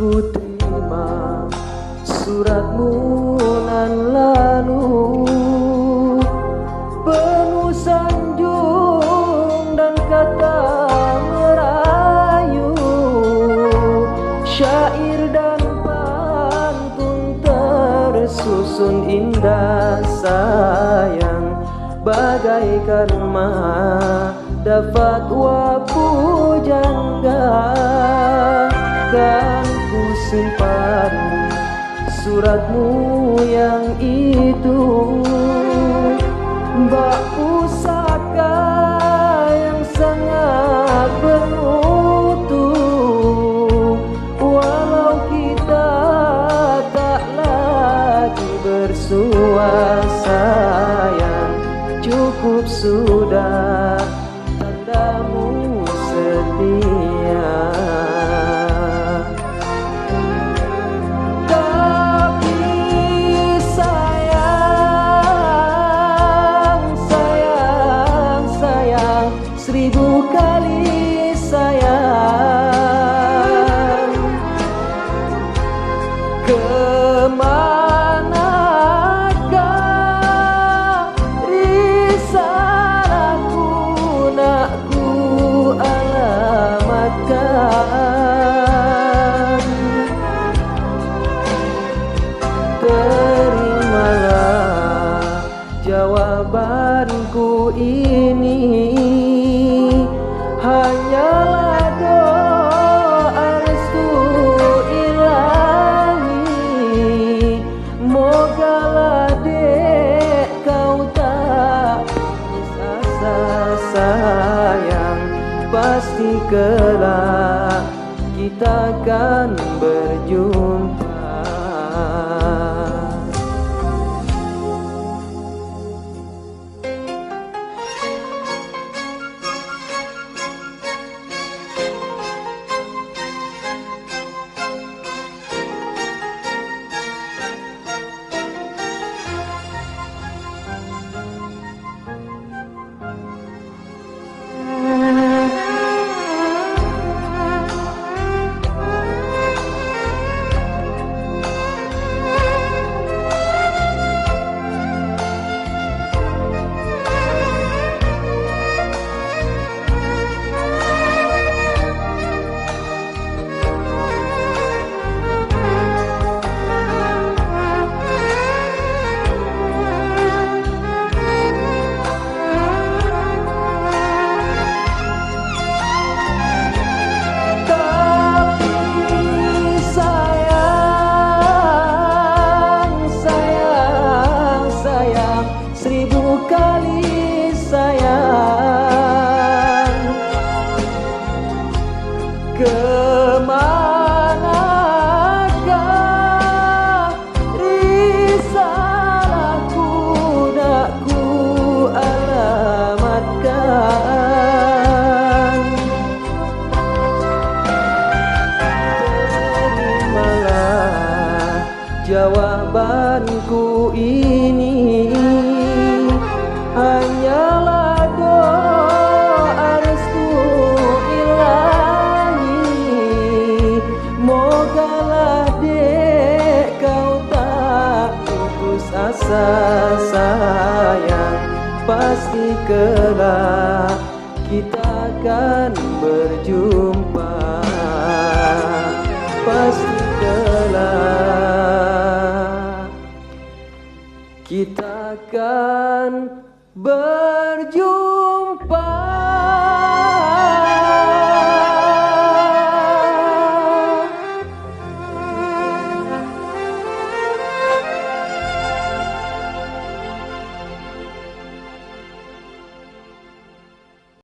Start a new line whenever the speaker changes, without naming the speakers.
ku terima suratmu nan lalu, penuh sanjung dan kata merayu, syair dan pantun tersusun indah sayang, bagaikan dapat wapu jangga. Kan ku simpan suratmu yang itu, bak pusaka yang sangat bermutu. Walau kita tak lagi bersua sayang, cukup sudah tandamu setia. Seribu kali sayang, kemanakah risalahku nak ku alamatkan. Terimalah jawabanku ini, hanyalah doa restu ilahi. Mogalah dek kau tak putus asa sayang, pasti kelak kita akan berjumpa. Seribu kali sayang, kemanakah risalahku nak ku alamatkan. Terimalah jawabanku ini, hanyalah doa restu ilahi. Mogalah dek kau tak putus asa sayang, pasti kelak kita akan berjumpa. Pasti kelak kita akan